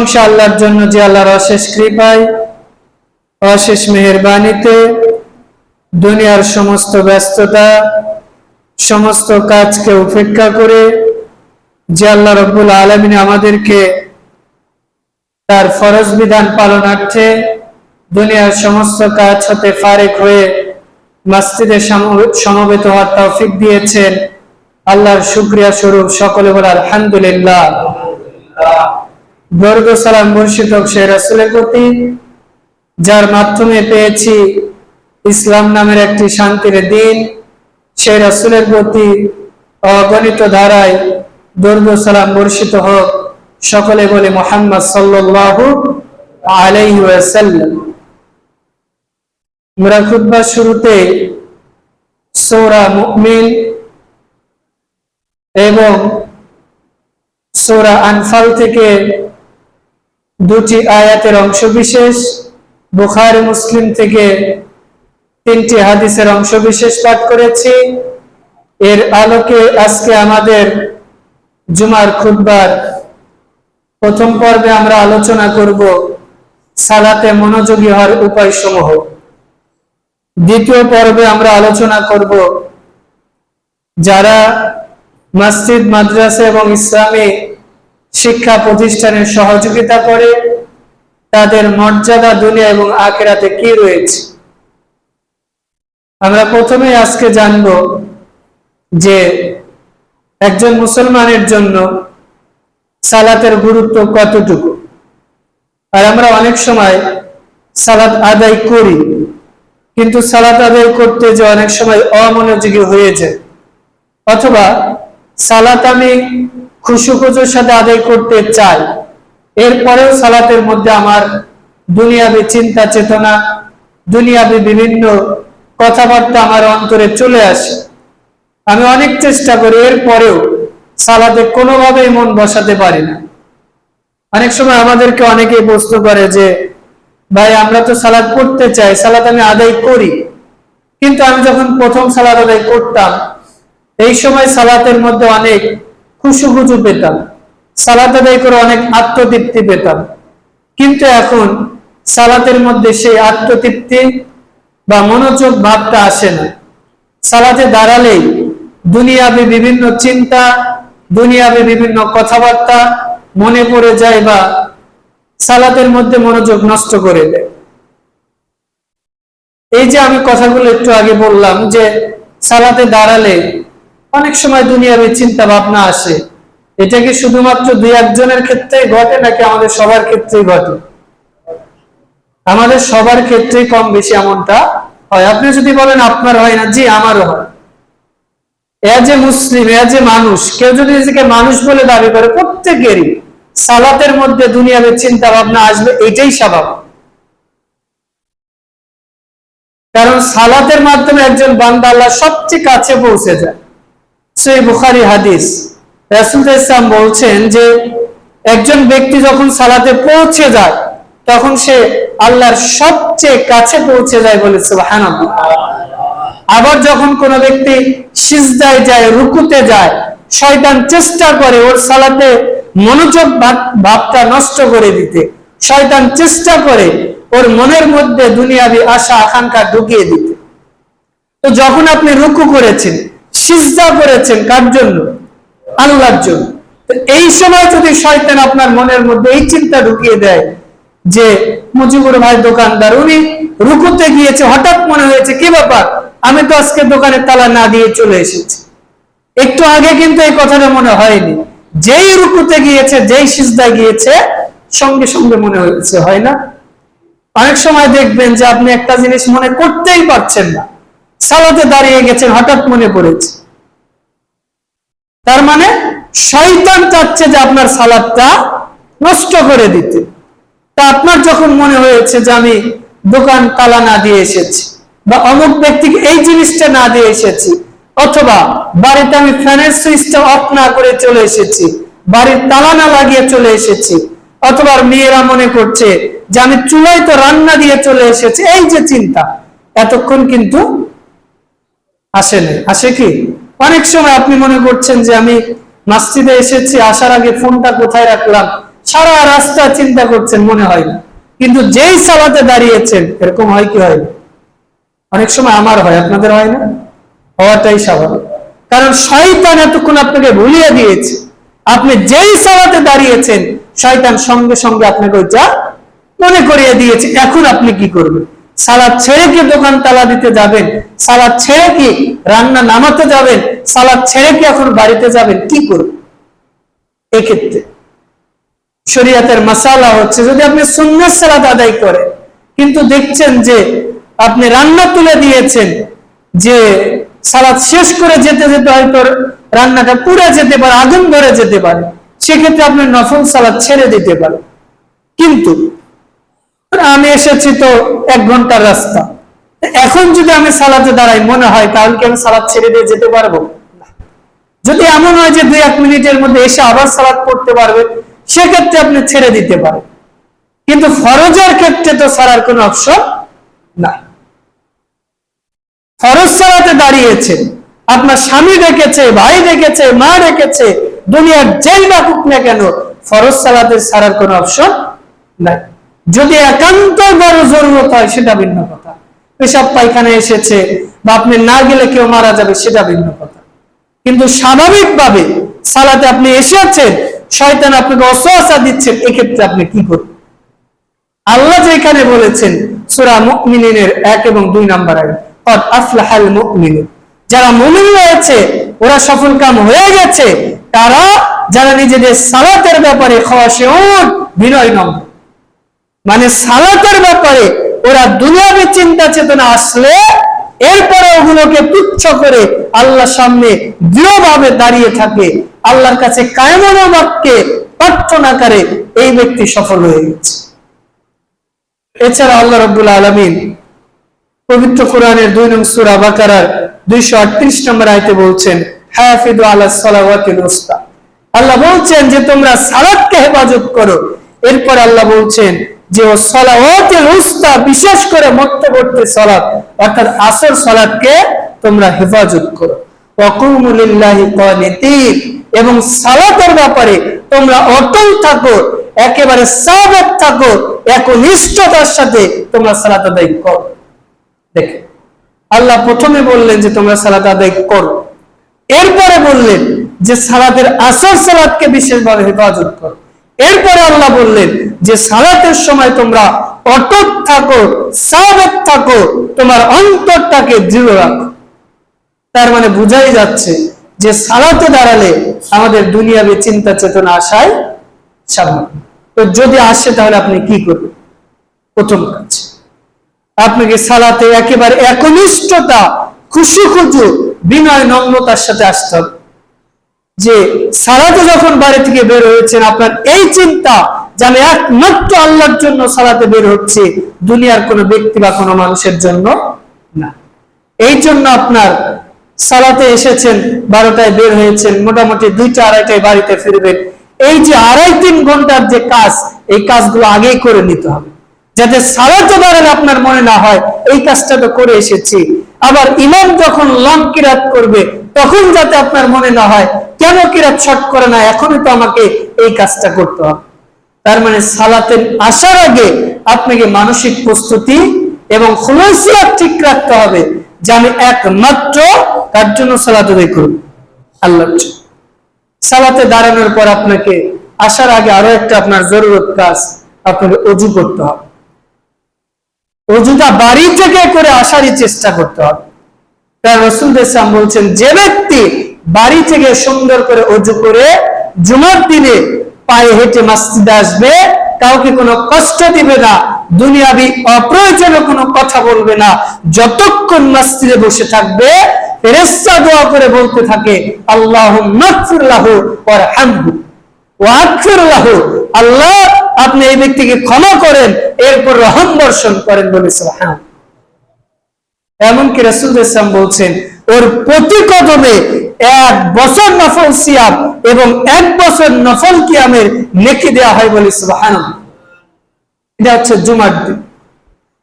প্রশংসা আল্লাহর জন্য, যে আল্লাহর অশেষ কৃপায়, অশেষ মেহেরবানিতে দুনিয়ার সমস্ত ব্যস্ততা, সমস্ত কাজকে উপেক্ষা করে যে আল্লাহ রাব্বুল আলামিন আমাদেরকে তার ফরজ বিধান পালনার্থে দুনিয়ার সমস্ত কাজ হতে ফারেক হয়ে মসজিদে সমবেত হওয়ার তৌফিক দিয়েছেন। আল্লাহর শুকরিয়া স্বরূপ সকলে বলে আলহামদুলিল্লাহ। দরুদ ও সালাম বর্ষিত হোক সেই রাসূলের প্রতি, যার মাধ্যমে পেয়েছি ইসলাম নামের একটি শান্তির দিন। সেই রাসূলের প্রতি অগণিত ধারায় দরুদ ও সালাম বর্ষিত হোক। সকলে বলে মুহাম্মদ সাল্লাল্লাহু আলাইহি ওয়াসাল্লাম। আমরা খুতবার শুরুতে সূরা মুমিন এবং সূরা আনফাল থেকে দুটি আয়াতের অংশবিশেষ, বুখারী মুসলিম থেকে তিনটি হাদিসের অংশবিশেষ পাঠ করেছি। এর আলোকে আজকে আমাদের জুমার খুতবার প্রথম পর্বে আমরা আলোচনা করব সালাতে মনোযোগী হওয়ার উপায়সমূহ। দ্বিতীয় পর্বে আমরা আলোচনা করব যারা মসজিদ, মাদ্রাসা এবং ইসলামী শিক্ষা প্রতিষ্ঠানের সহযোগিতা করে তাদের মর্যাদা দুনিয়া এবং আখিরাতে কি রয়েছে। আমরা প্রথমে আজকে জানব যে একজন মুসলমানের জন্য সালাতের গুরুত্ব কতটুকু। আর আমরা অনেক সময় সালাত আদায় করি, কিন্তু সালাত আদায় করতে যে অনেক সময় অমনোযোগী হয়ে যায়, অথবা সালাত আমি খুশুখুজুর সাথে আদায় করতে চাই, এরপরেও সালাতের মধ্যে আমার দুনিয়াবি চিন্তা চেতনা, দুনিয়াবি বিভিন্ন কথাবার্তা আমার অন্তরে চলে আসে। আমি অনেক চেষ্টা করি, এরপরেও সালাতে কোনোভাবেই মন বসাতে পারি না। অনেক সময় আমাদেরকে অনেকেই প্রশ্ন করে যে ভাই, আমরা তো সালাত পড়তে চাই, সালাত আমি আদায় করি, কিন্তু আমি যখন প্রথম সালাত আদায় করতাম এই সময় সালাতের মধ্যে অনেক খুশুখুজু পেতাম, সালাত আদায় করে অনেক আত্মতৃপ্তি পেতাম, কিন্তু এখন সালাতের মধ্যে সেই আত্মতৃপ্তি বা মনোযোগ ভাবটা আসে না। সালাতে দাঁড়ালেই দুনিয়াবি বিভিন্ন চিন্তা, দুনিয়াবি বিভিন্ন কথাবার্তা মনে পড়ে যায় বা সালাতের মধ্যে মনোযোগ নষ্ট করে দেয়। এই যে আমি কথাগুলো একটু আগে বললাম যে সালাতে দাঁড়ালে অনেক সময় দুনিয়াবি চিন্তা ভাবনা আসে, এটা কি শুধুমাত্র দুই একজনের ক্ষেত্রেই ঘটে নাকি আমাদের সবার ক্ষেত্রেই ঘটে? আমাদের সবার ক্ষেত্রেই কম বেশি এমনটা হয়। আপনি যদি বলেন আপনার হয় না, জি আমারও হয়। As a Muslim, as a মানুষ, কেউ যদি নিজেকে মানুষ বলে দাবি করে, প্রত্যেকেরই সালাতের মধ্যে দুনিয়াবি চিন্তা ভাবনা আসবে, এটাই স্বাভাবিক। কারণ সালাতের মাধ্যমে একজন বান্দা আল্লাহর সবচেয়ে কাছে পৌঁছে যায়। সহিহ বুখারী হাদিস, রাসূল ইসলাম বলছেন যে একজন ব্যক্তি যখন সালাতে পৌঁছে যায় তখন সে আল্লাহর সবচেয়ে কাছে পৌঁছে যায় বলে সুবহানাল্লাহ। আবার যখন কোন ব্যক্তি সিজদায় যায়, রুকুতে যায়, শয়তান চেষ্টা করে ওর সালাতে মনোযোগ ভাবটা নষ্ট করে দিতে, শয়তান চেষ্টা করে ওর মনের মধ্যে দুনিয়াবি আশা আকাঙ্ক্ষা ঢুকিয়ে দিতে। তো যখন আপনি রুকু করেছেন, সিজদা করেছেন, কার জন্য? আল্লাহর জন্য। তো এই সময় যদি শয়তান আপনার মনের মধ্যে এই চিন্তা ঢুকিয়ে দেয় যে মুজিবুর ভাই দোকানদার, উনি রুকুতে গিয়েছে, হঠাৎ মনে হয়েছে কি ব্যাপার, আমি তো আজকে দোকানে তালা না দিয়ে চলে এসেছি, একটু আগে কিন্তু এই কথাটা মনে হয়নি। যেই রুকুতে গিয়েছে, যেই সিজদায় গিয়েছে, সঙ্গে সঙ্গে মনে হয়েছে, হয় না? অনেক সময় দেখবেন যে আপনি একটা জিনিস মনে করতেই পারছেন না, সালাতে দাঁড়িয়ে গেছেন, হঠাৎ মনে পড়েছে। তার মানে শয়তান চাচ্ছে যে আপনার সালাতটা নষ্ট করে দিতে। তা আপনার যখন মনে হয়েছে যে আমি দোকান তালা না দিয়ে এসেছি, বা অমুক ব্যক্তিকে এই জিনিসটা না দিয়ে এসেছি, অথবা বাড়িতে আমি ফ্যানের সুইচটা অফ না করে চলে এসেছি, বাড়ির তালা না লাগিয়ে চলে এসেছি, অথবা মেয়েরা মনে করছে যে আমি চুলায় তো রান্না দিয়ে চলে এসেছি, এই যে চিন্তা এতক্ষণ কিন্তু আসে না। আসে কি? অনেক সময় আপনি মনে করছেন যে আমি মসজিদে এসেছি, আসার আগে ফোনটা কোথায় রাখলাম, সারা রাস্তা চিন্তা করছেন, মনে হয় না। কিন্তু যেই সালাতে দাঁড়িয়েছেন, এরকম হয় কি হয়? অনেক সময় আমার হয়, আপনাদের হয় না? হওয়াটাই স্বাভাবিক, কারণ শয়তান এতক্ষণ আপনাকে ভুলিয়ে দিয়েছে। আপনি যেই সালাতে দাঁড়িয়েছেন, শয়তান সঙ্গে সঙ্গে আপনাকে ওইটা মনে করিয়ে দিয়েছে। এখন আপনি কি করবেন? সালাত ছেড়ে কি দোকান তালা দিতে যাবেন? সালাত ছেড়ে কি রান্না নামাতে যাবেন? সালাত ছেড়ে কি এখন বাড়িতে যাবেন? কি করবেন? এক্ষেত্রে শরীয়তের মাসালা হচ্ছে, যদি আপনি সুন্নাত সালাত আদায় করেন, কিন্তু দেখছেন যে আপনি রান্না তুলে দিয়েছেন, যে সালাত শেষ করে যেতে যেতে হয়তো রান্নাটা পুড়ে যেতে পারে, আগুন ধরে যেতে পারে, সেক্ষেত্রে আপনি নফল সালাত ছেড়ে দিতে পারেন। কিন্তু আমি এসেছি তো 1 ঘন্টার রাস্তা, এখন যদি আমি সালাতে দাঁড়াই, মনে হয় তাহলে কি আমি সালাত ছেড়ে দিয়ে যেতে পারবো? যদি এমন হয় যে 2-1 মিনিটের মধ্যে এসে আবার সালাত পড়তে পারবে, সেক্ষেত্রে আপনি ছেড়ে দিতে পারেন। কিন্তু ফরজের ক্ষেত্রে তো ছাড়ার কোনো অপশন নাই। ফরজ সালাতে দাঁড়িয়েছে, আপনার স্বামী ডেকেছে, ভাই ডেকেছে, মা ডেকেছে, দুনিয়ার যেই ডাকুক না কেন, ফরজ সালাতে ছাড়ার কোনো অপশন নাই। যদি একান্ত বড় জরুরত হয়, সেটা ভিন্ন কথা। পেশাব পায়খানা এসেছে, বা আপনি না গেলে কেউ মারা যাবে, সেটা ভিন্ন কথা। কিন্তু স্বাভাবিকভাবে সালাতে আপনি এসেছেন, শয়তান আপনাকে ওয়াসওয়াসা দিচ্ছেন, এক্ষেত্রে আপনি কি করবেন? আল্লাহ যেখানে বলেছেন সূরা মুমিনের 1 এবং 2 নম্বর আয়াত, ক্বাদ আফলাহাল মুমিনুন, যারা মুমিন হয়েছে ওরা সফলকাম হয়ে গেছে, তারা যারা নিজেদের সালাতের ব্যাপারে খাশিউন, বিনয়নম্র। মানে সালাতের ব্যাপারে ওরা দুনিয়াবী চিন্তা চেতনা আসলে এরপরে ওগুলোকে তুচ্ছ করে আল্লাহর সামনে দৃঢ়ভাবে দাঁড়িয়ে থাকে, আল্লাহর কাছে কায়মনা বাক্যে প্রার্থনা করে, এই ব্যক্তি সফল হয়ে গেছে। এছাড়া আল্লাহ রাব্বুল আলামিন পবিত্র কোরআনের 2 নং সূরা বাকারার 238 নম্বর আয়াতে বলছেন, হাফিযু আলাস সালাওয়াতিল উসতা। আল্লাহ বলছেন যে তোমরা সালাতকে হেফাজত করো। এরপর আল্লাহ বলছেন যে ও সালাওয়াতিল উসতা, বিশেষ করে মধ্যবর্তী সালাত অর্থাৎ আসর সালাতকে তোমরা হেফাজত করো। ওয়া কুমু লিল্লাহি কানিতিন, এবং সালাতের ব্যাপারে তোমরা অটল থাকো, একেবারে সাবত থাকো, একনিষ্ঠতার সাথে তোমরা সালাত আদায় করো। দেখেন, আল্লাহ প্রথমে বললেন যে তোমরা সালাত আদায় করো, এরপরে বললেন যে সালাতের আসর সালাতকে বিশেষভাবে হেফাজত করো, এরপরে আল্লাহ বললেন যে সালাতের সময় তোমরা অটল থাকো, সাবত থাকো, তোমার অন্তরটাকে দৃঢ় রাখো। তার মানে বোঝাই যাচ্ছে যে সালাতে দাঁড়ালে আমাদের দুনিয়াবী চিন্তা চেতনা আসায় স্বাভাবিক। তো যদি আসে তাহলে আপনি কি করবেন? প্রথম কাজ, আপনাকে সালাতে একেবারে একনিষ্ঠতা, খুশু বিনয় নম্রতার সাথে আসতে হবে। যে সালাতে যখন বাড়ি থেকে বের হয়েছেন, আপনার এই চিন্তা যে আমি একমাত্র আল্লাহর জন্য সালাতে বের হচ্ছে, দুনিয়ার কোনো ব্যক্তি বা কোনো মানুষের জন্য না। এই জন্য আপনার সালাতে এসেছেন, 12টায় বের হয়েছেন, মোটামুটি 2টা-2:30টায় বাড়িতে ফিরবেন। এই যে 2.5-3 ঘন্টার যে কাজ, এই কাজগুলো আগেই করে নিতে হবে, যাতে সালাতে দাঁড়ালে আপনার মনে না হয় এই কাজটা তো করে এসেছি। আবার ইমাম যখন লং কিরাত করবে, তখন যাতে আপনার মনে না হয় কেন কিরাত শর্ট করে না, এখনই তো আমাকে এই কাজটা করতে হবে। তার মানে সালাতে আসার আগে আপনাকে মানসিক প্রস্তুতি এবং খুলুসিয়াত ঠিক রাখতে হবে, যে আমি একমাত্র তার জন্য সালাত আদায় করব, আল্লাহর জন্য। সালাতে দাঁড়ানোর পর আপনাকে আসার আগে আরো একটা আপনার জরুরত কাজ, আপনাকে ওযু করতে হবে। ওযুটা বাড়ি থেকে করে আসারই চেষ্টা করতে হবে। তার রাসূল সাল্লাল্লাহু আলাইহি বলছেন, যে ব্যক্তি বাড়ি থেকে সুন্দর করে ওযু করে জুমার দিনে পায়ে হেঁটে মসজিদে আসবে, কাউকে কোনো কষ্ট দিবে না, দুনিয়াবি অপ্রয়োজনীয় কোনো কথা বলবে না, যতক্ষণ মসজিদে বসে থাকবে ফেরেশতা দোয়া করে বলতে থাকে, আল্লাহুম্মা গফির লাহু ওয়ারহামহু ওয়া আগফির লাহু, আল্লাহ আপনি এই ব্যক্তিকে ক্ষমা করেন, এরপর রহম বর্ষণ করেন, বলে সুবহানাল্লাহ। এমনকি রাসূল সাল্লাল্লাহু আলাইহি ওয়াসাল্লাম বলছেন, ওর প্রতি কদমে 1 বছর নফল সিয়াম এবং 1 বছর নফল কিয়ামের নেকি দেওয়া হয়, বলে সুবহানাল্লাহ। এটা হচ্ছে জুমার দিন।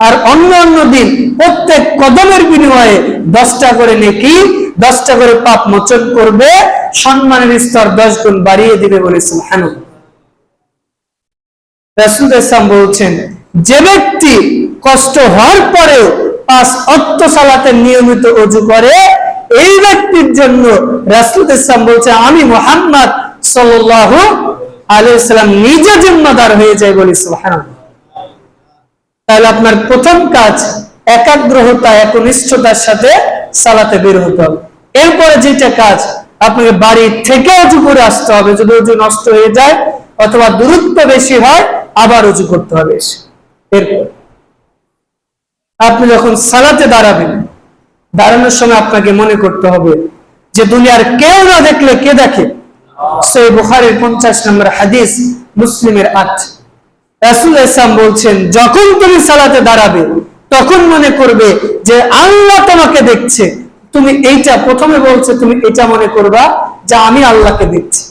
আর অন্য অন্য দিন প্রত্যেক কদমের বিনিময়ে 10টা করে নেকি, 10টা করে পাপ মোচন করবে, সম্মানের স্তর 10 গুণ বাড়িয়ে দিবে, বলে সুবহানাল্লাহ। রাসূল ইসলাম বলছেন, যে ব্যক্তি কষ্ট হওয়ার পরেও 5 ওয়াক্ত সালাতে নিয়মিত ওযু করে, এই ব্যক্তির জন্য রাসূল ইসলাম বলছে আমি মুহাম্মদ সাল্লাল্লাহু আলাইহি ওয়াসাল্লাম নিজে জিম্মাদার হয়ে যায়। বলি সুবহানাল্লাহ। তাহলে আপনার প্রথম কাজ একাগ্রতা, একনিষ্ঠতার সাথে সালাতে বের হতে হবে। এরপরে যেটা কাজ, আপনাকে বাড়ি থেকে ওযু করে আসতে হবে। যদি ওযু নষ্ট হয়ে যায় অথবা দূরত্ব বেশি হয়, আবার ওযু করতে হবে। এরপর আপনি যখন সালাতে দাঁড়াবেন, দাঁড়ানোর সময় আপনাকে মনে করতে হবে যে দুনিয়ার কেউ না দেখলে কে দেখে? সহিহ বুখারীর 50 নম্বর হাদিস, মুসলিমের 8। রাসূল ইসলাম বলছেন, যখন তুমি সালাতে দাঁড়াবে তখন মনে করবে যে আল্লাহ তোমাকে দেখছে। তুমি এইটা প্রথমে বলছে, তুমি এটা মনে করবা যে আমি আল্লাহকে দেখছি।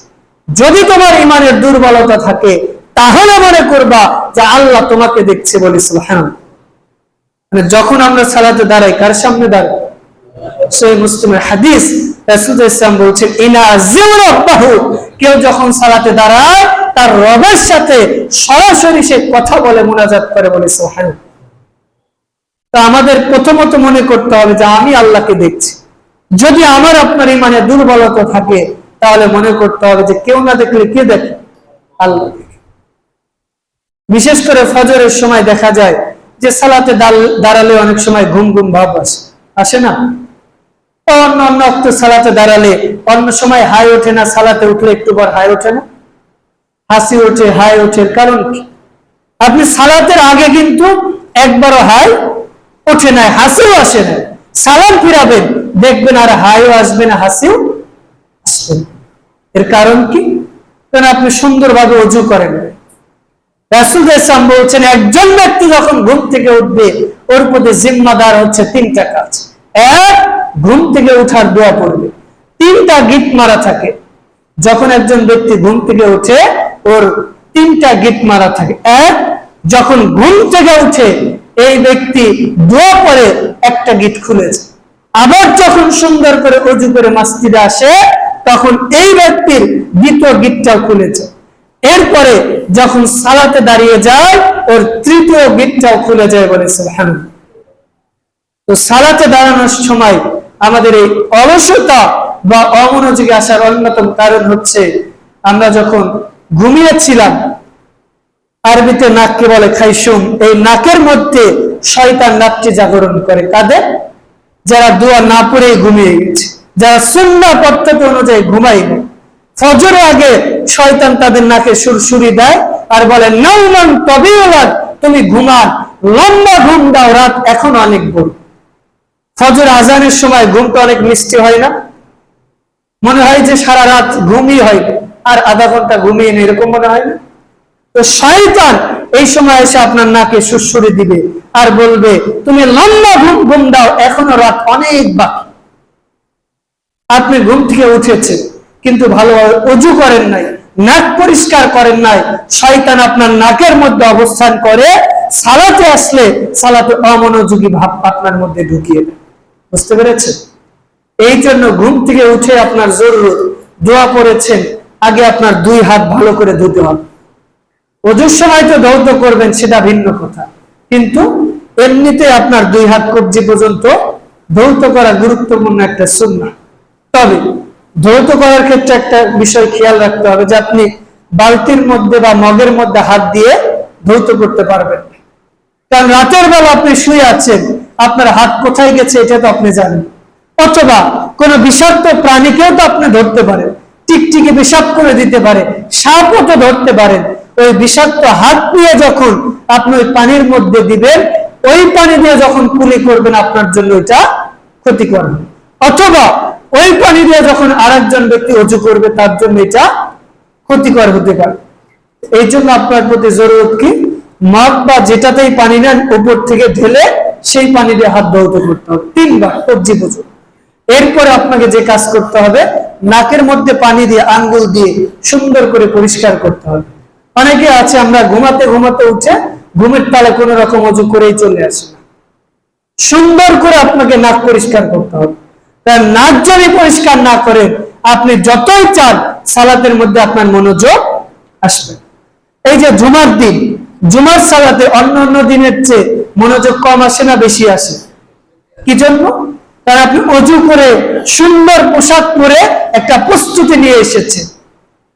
যদি তোমার ঈমানের দুর্বলতা থাকে তাহলে মনে করবা যে আল্লাহ তোমাকে দেখছে। বলি সুবহানাল্লাহ। মানে যখন আমরা সালাতে দাঁড়াই, কার সামনে দাঁড়াই? সহিহ মুসলিমের হাদিস, রাসূল ইসলাম বলছেন, ইনাজিউ রাব্বাহু, কেউ যখন সালাতে দাঁড়ায় তার রবের সাথে সরাসরি সে কথা বলে, মুনাজাত করে। বলে সুবহানাল্লাহ। তো আমাদের প্রথমত মনে করতে হবে যে আমি আল্লাহকে দেখছি। যদি আমার আপনার ঈমানে দুর্বলতা থাকে তাহলে মনে করতে হবে যে কেউ না দেখলে কে দেখে? আল্লাহ দেখে। বিশেষ করে ফজরের সময় দেখা যায় যে সালাতে দাঁড়ালে অনেক সময় ঘুম ঘুম ভাব আসে না? অন্য অন্য সালাতে দাঁড়ালে অন্য সময় হাই ওঠে না, সালাতে উঠলে একটু পর হাই ওঠে না, হাসি ওঠে, হাই ওঠে। কারণ কি? আপনি সালাতের আগে কিন্তু একবারও হাই ওঠে না, হাসিও আসে না। সালাম ফিরাবেন, দেখবেন আর হাইও আসবে না, হাসিও আসবে না। এর কারণ কি? কারণ আপনি সুন্দরভাবে ওযু করেন। রাসূল ইসলাম বলছেন, একজন ব্যক্তি যখন ঘুম থেকে উঠবে ওর প্রতি জিম্মাদার হচ্ছে 3টা কাজ। এক, ঘুম থেকে উঠার দোয়া পড়বে। 3টা গিট মারা থাকে। যখন একজন ব্যক্তি ঘুম থেকে ওঠে ওর 3টা গিট মারা থাকে। এক, যখন ঘুম থেকে উঠে এই ব্যক্তি দোয়া পড়ে, একটা গিট খুলেছে। আবার যখন সুন্দর করে ওযু করে মসজিদে আসে তখন এই ব্যক্তির দ্বিতীয় গিটটাও খুলেছে। এরপরে যখন সালাতে দাঁড়িয়ে যায় ওর 3য় গিটটাও খুলে যায়। বলে সুবহানাল্লাহ। তো সালাতে দাঁড়ানোর সময় আমাদের এই অলসতা বা অমনোযোগী আসার অন্যতম কারণ হচ্ছে আমরা যখন ঘুমিয়েছিলাম, আরবিতে নাককে বলে খাইশুম, এই নাকের মধ্যে শয়তান রাত্রি জাগরণ করে। কাদের? যারা দোয়া না পড়ে ঘুমিয়ে গেছে, যারা সুন্নাহ পদ্ধতি অনুযায়ী ঘুমায়নি। ফজরের আগে শয়তান তাদের নাকে সুরসুরি দেয় আর বলে, নাউমান তাবিয়ালাত, তুমি ঘুমান, লম্বা ঘুম দাও, রাত এখন অনেক বড়। ফজর আজানের সময় ঘুমটা অনেক মিষ্টি হয় না? মনে হয় যে সারা রাত ঘুমই হয় আর আধা ঘন্টা ঘুমিয়ে নেই, এরকম মনে হয় না? তো শয়তান এই সময় এসে আপনার নাকে সুরসুরি দিবে আর বলবে, তুমি লম্বা ঘুম দাও, এখনো রাত অনেক বাকি। আপনি ঘুম থেকে উঠেছেন কিন্তু ভালোভাবে ওযু করেন নাই, নাক পরিষ্কার করেন নাই, শয়তান আপনার নাকের মধ্যে অবস্থান করে সালাতে আসলে সালাতে অমনোযোগী ভাব আপনার মধ্যে ঢুকিয়ে দেয়। বুঝতে পেরেছেন? এই জন্য ঘুম থেকে উঠে আপনার জরুরত, দোয়া পড়েছেন, আগে আপনার 2 হাত ভালো করে ধুতে হবে। ওযুর সময় তো ধৌত করবেন, সেটা ভিন্ন কথা, কিন্তু এমনিতে আপনার 2 হাত কবজি পর্যন্ত ধৌত করা গুরুত্বপূর্ণ একটা সুন্নাহ। তবে ধৌত করার ক্ষেত্রে একটা বিষয় খেয়াল রাখতে হবে যে আপনি বালতির মধ্যে বা মগের মধ্যে হাত দিয়ে ধৌত করতে পারবেন। কারণ রাতের বেলা আপনি শুয়ে আছেন, আপনার হাত কোথায় গেছে এটা তো আপনি জানেন। অথবা কোনো বিষাক্ত প্রাণীকেও তো আপনি ধরতে পারেন, টিকটিকি পেশাব করে দিতে পারে, সাপও তো ধরতে পারেন। ওই বিষাক্ত হাত নিয়ে যখন আপনি ওই পানির মধ্যে দিবেন, ওই পানি দিয়ে যখন কুলি করবেন আপনার জন্য এটা ক্ষতিকর হবে। অথবা ওই পানি দিয়ে যখন আরেকজন ব্যক্তি ওযু করবে তার জন্য এটা ক্ষতিকর হতে পারে। এই জন্য আপনার প্রতি জরুরত কি, মগ বা যেটাতেই পানি নেন উপর থেকে ঢেলে সেই পানি দিয়ে হাত ধৌত করতে হবে 3 বার কবজি পর্যন্ত। এরপরে আপনাকে যে কাজ করতে হবে, নাকের মধ্যে পানি দিয়ে আঙ্গুল দিয়ে সুন্দর করে পরিষ্কার করতে হবে। অনেকে আছে আমরা ঘুমাতে ঘুমাতে উঠে ঘুমের তালে কোনো রকম ওযু করেই চলে আসে না। সুন্দর করে আপনাকে নাক পরিষ্কার করতে হবে। তার নাক যদি পরিষ্কার না করেন, আপনি যতই চান সালাতের মধ্যে আপনার মনোযোগ আসবে। এই যে জুমার দিন, জুমার সালাতে অন্য অন্য দিনের চেয়ে মনোযোগ কম আসে না বেশি আসে? কি জন্য? কারণ আপনি অজু করে সুন্দর পোশাক পরে একটা প্রস্তুতি নিয়ে এসেছে,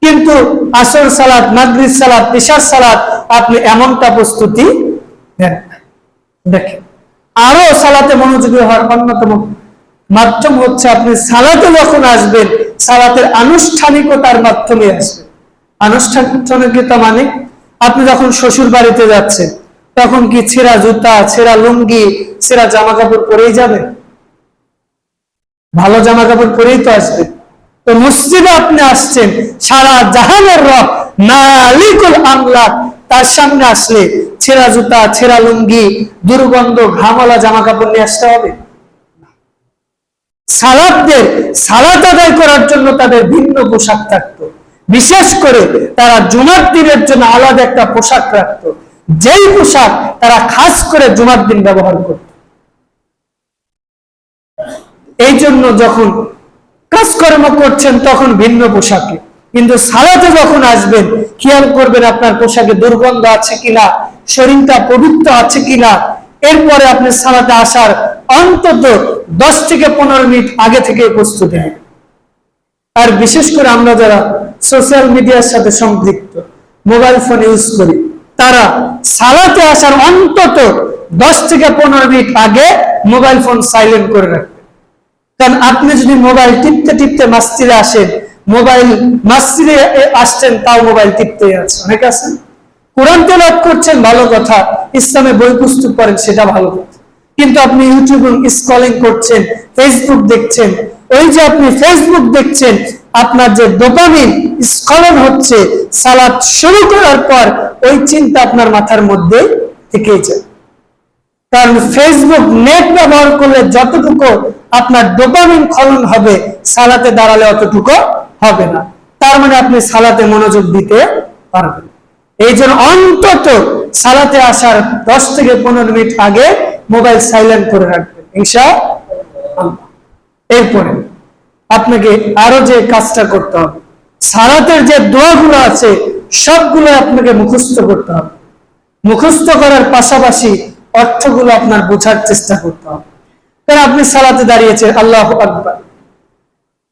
কিন্তু আসর সালাত, মাগরিব সালাত, ইশার সালাত আপনি এমনটা প্রস্তুতি নেন। দেখেন, আরো সালাতে মনোযোগী হওয়ার অন্যতম মাধ্যম হচ্ছে আপনি সালাতে যখন আসবেন, সালাতের আনুষ্ঠানিকতার মাধ্যমে আসবেন। আনুষ্ঠানিকতা মানে আপনি যখন শ্বশুর বাড়িতে যাচ্ছেন, তখন কি ছেঁড়া জুতা, ছেঁড়া লুঙ্গি, ছেঁড়া জামা কাপড় পরেই যাবে? ভালো জামা কাপড় পরেই তো আসবেন। তো মসজিদে আপনি আসছেন, সারা জাহানের রব মালিকুল আমলাক তার সামনে আসলে ছেঁড়া জুতা, ছেঁড়া লুঙ্গি, দুর্গন্ধ ঘামওয়ালা জামা কাপড় নিয়ে আসতে হবে? সালাতদের সালাত আদায় করার জন্য তাদের ভিন্ন পোশাক থাকতো। বিশেষ করে তারা জুমার দিনের জন্য আলাদা একটা পোশাক রাখতো, যেই পোশাক তারা খাস করে জুমার দিন ব্যবহার করত। এই জন্য যখন কাজকর্ম করছেন তখন ভিন্ন পোশাকে, কিন্তু সালাতে যখন আসবেন খেয়াল করবেন আপনার পোশাকে দুর্গন্ধ আছে কিনা, শরীরটা পবিত্র আছে কিনা। এরপরে আপনি সালাতে আসার অন্তত 10 থেকে 15 মিনিট আগে থেকে প্রস্তুতি নেন। আর বিশেষ করে আমরা যারা সোশ্যাল মিডিয়ার সাথে সম্পৃক্ত, মোবাইল ফোন ইউজ করি, তারা সালাতে আসার অন্তত 10 থেকে 15 মিনিট আগে মোবাইল ফোন সাইলেন্ট করে রাখবেন। কারণ আপনি যদি মোবাইল টিপতে টিপতে মসজিদে আসেন, মোবাইল মসজিদে আসছেন তাও মোবাইল টিপতেই আছে, অনেক আছেন। কোরআন তেলাওয়াত করছেন, ভালো কথা, ইসলামে বই পুস্তক পড়েন, সেটা ভালো কথা, কিন্তু আপনি ইউটিউব স্ক্রলিং করছেন, ফেসবুক দেখছেন। ওই যে আপনি ফেসবুক দেখছেন, আপনার যে ডোপামিন স্খলন হচ্ছে সালাত শুরু করার পর, ওই চিন্তা আপনার মাথার মধ্যে থেকেই যায়। কারণ ফেসবুক নেট ব্যবহার করলে যতটুকু আপনার ডোপামিন খলন হবে, সালাতে দাঁড়ালে অতটুকু হবে না। তার মানে আপনি সালাতে মনোযোগ দিতে পারবেন। এই জন্য অন্তত সালাতে আসার 10 থেকে 15 মিনিট আগে মোবাইল সাইলেন্ট করে রাখবেন ইনশাআল্লাহ। এরপরে আপনাকে আরো যে কাজটা করতে হবে, সালাতের যে দোয়াগুলো আছে সবগুলো আপনাকে মুখস্থ করতে হবে। মুখস্থ করার পাশাপাশি অর্থগুলো আপনার বোঝার চেষ্টা করতে হবে। কারণ আপনি সালাতে দাঁড়িয়েছেন, আল্লাহু আকবার,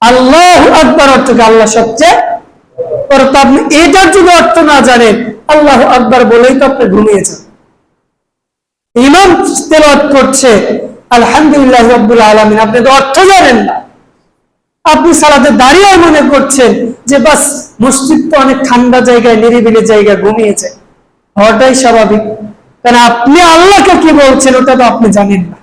আল্লাহু আকবার অর্থকে আল্লাহ সবচেয়ে বড়। তো আপনি এটার যদি অর্থ না জানেন, আল্লাহু আকবার বলেই তো আপনি ঘুমিয়েছেন। ইমাম তেলাওয়াত করছে আলহামদুলিল্লাহ রাব্বুল আলামিন, আপনি তো অর্থ জানেন না। আপনি সালাতে দাঁড়িয়ে মনে করছেন যে বাস মসজিদ তো অনেক ঠান্ডা জায়গায়, নিরিবিলি জায়গায়, ঘুমিয়েছে, হওয়াটাই স্বাভাবিক। কারণ আপনি আল্লাহকে কি বলছেন ওটা তো আপনি জানেন না।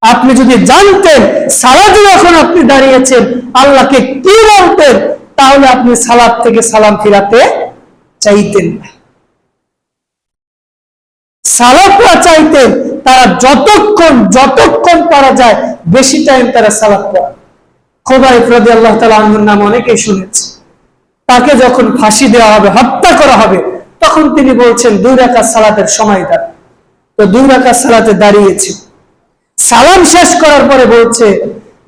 আপনি যদি জানতেন সালাতে যখন আপনি দাঁড়িয়েছেন আল্লাহকে কি বলতেন, তাহলে আপনি সালাত থেকে সালাম ফিরাতে চাইতেন না। সালাতরা চাইতেন, তারা যতক্ষণ পারা যায় বেশি টাইম তারা সালাত পড়ে। খুবাইব রাদিয়াল্লাহু তাআলা আনহুর নাম অনেকেই শুনেছে। তাকে যখন ফাঁসি দেওয়া হবে, হত্যা করা হবে, তখন তিনি বলছেন 2 রাকাত সালাতের সময় দাও। তো 2 রাকাত সালাতে দাঁড়িয়েছে, সালাম শেষ করার পরে বলছে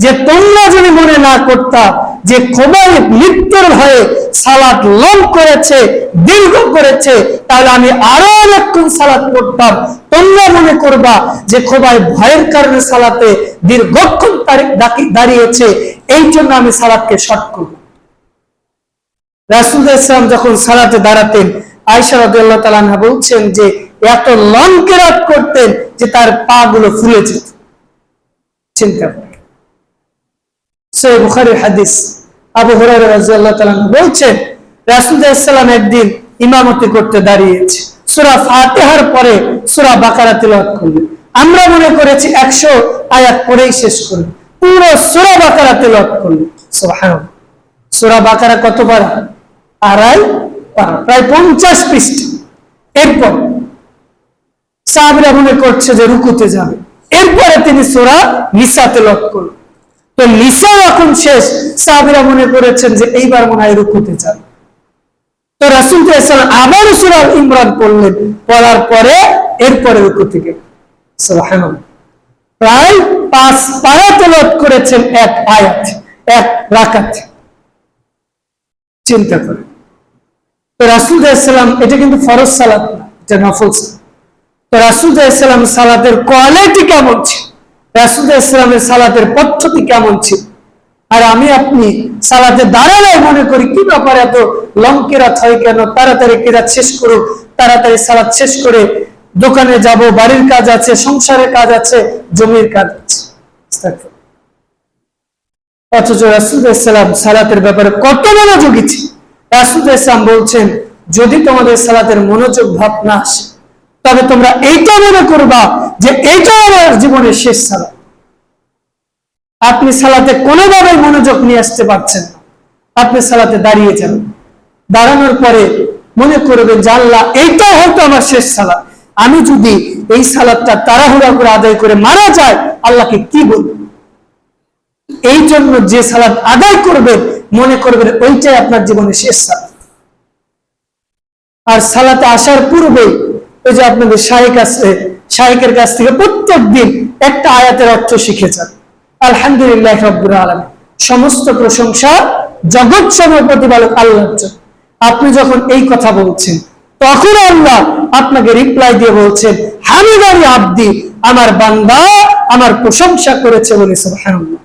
যে তোমরা যদি মনে না করতা যে খুবাইব মৃত্যুর ভয়ে সালাত লং করেছে, দীর্ঘ করেছে, তাহলে আমি আরো অনেকক্ষণ সালাত পড়তাম। তোমরা মনে করবা যে খুবাইব ভয়ের কারণে সালাতে দীর্ঘক্ষণ দাঁড়িয়েছে, এই জন্য আমি সালাতকে শর্ট করব। রাসূল সাল্লাল্লাহু আলাইহি ওয়াসাল্লাম যখন সালাতে দাঁড়াতেন, আয়েশা রাদিয়াল্লাহু তাআলা আনহা বলছেন যে এত লং কিরাত করতেন যে তার পা গুলো ফুলে যেত। চিন্তা করেন, সহিহ বুখারীর হাদিস, আবু হুরায়রা রাদিয়াল্লাহু তাআলা বলছেন রাসূল সাল্লাল্লাহু আলাইহি ওয়াসাল্লাম একদিন ইমামতি করতে দাঁড়িয়েছে, সূরা ফাতিহার পরে সূরা বাকারা তেলাওয়াত করলেন। আমরা মনে করেছি 100 আয়াত পড়েই শেষ করলেন, পুরো সূরা বাকারা তেলাওয়াত করলেন। সুবহানাল্লাহ, সূরা বাকারা কত পারা? 2.5 পারা, প্রায় 50 পৃষ্ঠা। এরপর সাহাবীরা মনে করছে যে রুকুতে যাবে, এরপরে তিনি সূরা নিসা তেলাওয়াত করলেন। তো নিসা যখন শেষ, সাহাবীরা মনে করেছেন যে এইবার মনে হয় রুকুতে যাবে। তো রাসূল সাল্লাল্লাহু আলাইহি ওয়াসাল্লাম আবার সূরা ইমরান পড়লেন, পড়ার পরে এরপরে রুকুতে গেলেন। সুবহানাল্লাহ, প্রায় 5 পারা তেলাওয়াত করেছেন এক আয়াত, এক রাকাত। চিন্তা করেন। তো রাসূল সাল্লাল্লাহু আলাইহি এটা কিন্তু ফরজ সালাত না, এটা নফল সালাত। তো রাসূল সাল্লাল্লাহু আলাইহি সালাতের কোয়ালিটি কেমন ছিল, রাসূল সাল্লাল্লাহু আলাইহি সালাতের পদ্ধতি কেমন ছিল, আর আমি আপনি সালাতে দাঁড়ালে মনে করি কি ব্যাপার এত লং কেরাত হয় কেন, তাড়াতাড়ি কেরাত শেষ করো, তাড়াতাড়ি সালাত শেষ করে দোকানে যাব, বাড়ির কাজ আছে, সংসারের কাজ আছে, জমির কাজ আছে। অথচ রাসূল সাল্লাল্লাহু আলাইহি সাল্লাম সালাতের ব্যাপারে কত মনোযোগী ছিল। রাসূল সাল্লাল্লাহু আলাইহি সাল্লাম বলছেন, যদি তোমাদের সালাতের মনোযোগ ভাব না আসে তবে তোমরা এইটা মনে করবা যে এইটা আমার জীবনের শেষ সালাত। আপনি সালাতে কোনোভাবে মনোযোগ নিয়ে আসতে পারছেন না, আপনি সালাতে দাঁড়িয়ে যান, দাঁড়ানোর পরে মনে করবেন যে আল্লাহ এইটা হয়তো আমার শেষ সালাত, আমি যদি এই সালাতটা তাড়াহুড়া করে আদায় করে মারা যায় আল্লাহকে কি বলব। এই জন্য যে সালাত আদায় করবেন মনে করবেন ওইটাই আপনার জীবনের শেষ সালাত। আর সালাতে আসার পূর্বে ওই যে আপনাদের শায়েখ আছে, শায়েখের কাছ থেকে প্রত্যেকদিন একটা আয়াতের অর্থ শিখে যান। আলহামদুলিল্লাহ রাব্বুল আলামিন, সমস্ত প্রশংসা জগৎ সমূহের প্রতিপালক আল্লাহর জন্য। আপনি যখন এই কথা বলছেন তখন আল্লাহ আপনাকে রিপ্লাই দিয়ে বলছেন, হামিদানি আব্দি, আমার বান্দা আমার প্রশংসা করেছে বলে সুবহানাল্লাহ।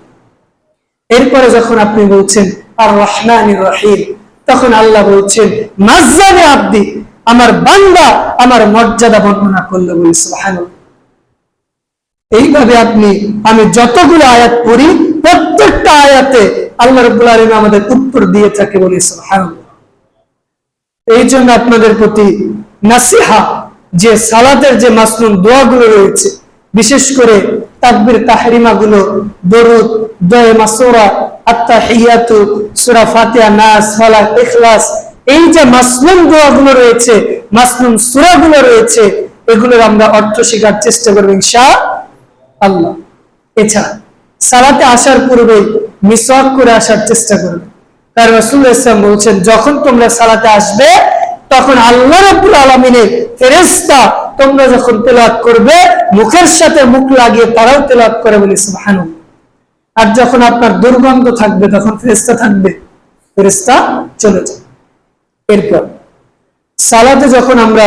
এরপরে যখন আপনি বলছেন আর রহমানির রহিম, তখন আল্লাহ বলছেন মাজ্জানি আব্দি, আমার বান্দা আমার মর্যাদা বর্ণনা করলো বলে সুবহানাল্লাহ। এইভাবে আমি যতগুলো আয়াত পড়ি প্রত্যেকটা আয়াতে আল্লাহ রাব্বুল আলামিন আমাদের উত্তর দিয়ে থাকে বলে সুবহানাল্লাহ। এই জন্য আপনাদের প্রতি নাসিহা, যে সালাতের যে মাসনুন দোয়াগুলো রয়েছে, বিশেষ করে তাকবীর তাহরিমা গুলো, দরুদ, দোয়া মাসুরা, আত-তাহিয়াতু, সূরা ফাতিহা, নাস, ফালাক, ইখলাস, এই যে মাসনুন দোয়াগুলো রয়েছে, মাসনুন সূরাগুলো রয়েছে, এগুলোর আমরা অর্থ শেখার চেষ্টা করব ইনশাআল্লাহ। এছাড়া সালাতে আসার পূর্বে মিসওয়াক করে আসার চেষ্টা করবে, কারণ রাসূলুল্লাহ সাল্লাল্লাহু আলাইহি ওয়াসাল্লাম বলেছেন, যখন তোমরা সালাতে আসবে তখন আল্লাহ রাব্বুল আলামিনের ফেরেশতা তোমরা যখন তেলাওয়াত করবে মুখের সাথে মুখ লাগিয়ে তারাও তেলাওয়াত করে বলে সুবহানাল্লাহ। আর যখন আপনার দুর্গন্ধ থাকবে তখন ফেরেশতা থাকবে, ফেরেশতা চলে যাবে। এরপর সালাতে যখন আমরা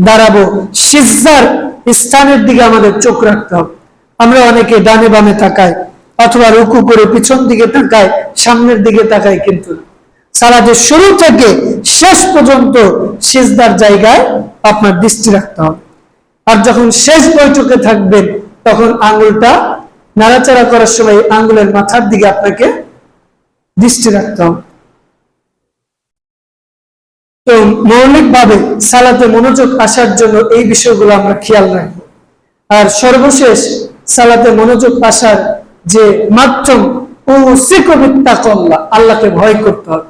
দাঁড়াবো সিজদার স্থানের দিকে আমাদের চোখ রাখতে হবে। আমরা অনেকে ডানে বামে তাকাই, অথবা রুকু করে পিছন দিকে তাকাই, সামনের দিকে তাকাই, কিন্তু সালাতের শুরু থেকে শেষ পর্যন্ত সিজদার জায়গায় আপনার দৃষ্টি রাখতে হবে। আর যখন শেষ বৈঠকে থাকবেন তখন আঙ্গুলটা নাড়াচাড়া করার সময় আঙ্গুলের মাথার দিকে আপনাকে দৃষ্টি রাখতে হবে। তো মৌলিকভাবে সালাতে মনোযোগ আসার জন্য এই বিষয়গুলো আমরা খেয়াল রাখবো। আর সর্বশেষ সালাতে মনোযোগ আসার যে মাধ্যম, আল্লাহকে ভয় করতে হবে।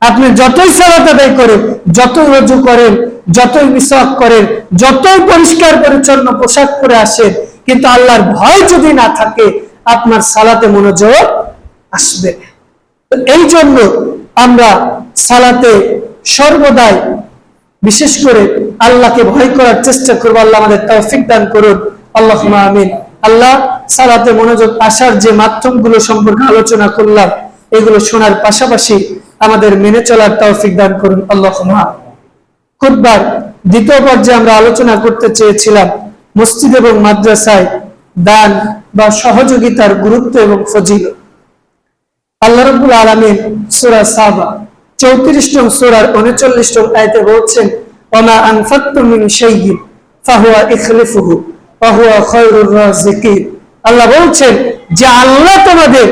আপনি যতই সালাত আদায় করেন, যতই ওযু করেন, যতই মিসওয়াক করেন, যতই পরিষ্কার পরিচ্ছন্ন পোশাক পরে আসেন, কিন্তু আল্লাহর ভয় যদি না থাকে আপনার সালাতে মনোযোগ আসবে। এই জন্য আমরা সালাতে সর্বদাই বিশেষ করে আল্লাহকে ভয় করার চেষ্টা করব। আল্লাহ আমাদের তৌফিক দান করুন, আল্লাহুম্মা আমিন। আল্লাহ, সালাতে মনোযোগ আসার যে মাধ্যমগুলো সম্পর্কে আলোচনা করলাম এগুলো শোনার পাশাপাশি আমাদের মেনে চলার তৌফিক দান করুন, আল্লাহুম্মা। খুতবার দ্বিতীয় পর্যায়ে আমরা আলোচনা করতে চেয়েছিলাম মসজিদ এবং মাদ্রাসায় দান বা সহযোগিতার গুরুত্ব এবং ফজিলত। আল্লাহ রাব্বুল আলামিন সূরা সাবা 34 নং সূরার 39 নং আয়াতে বলছেন, ওয়া মা আনফাকতুম মিন শাইইন ফাহুয়া ইখলিফুহু ওয়া হুয়া খায়রুর রাযিকিন। আল্লাহ বলছেন যে আল্লাহ তোমাদের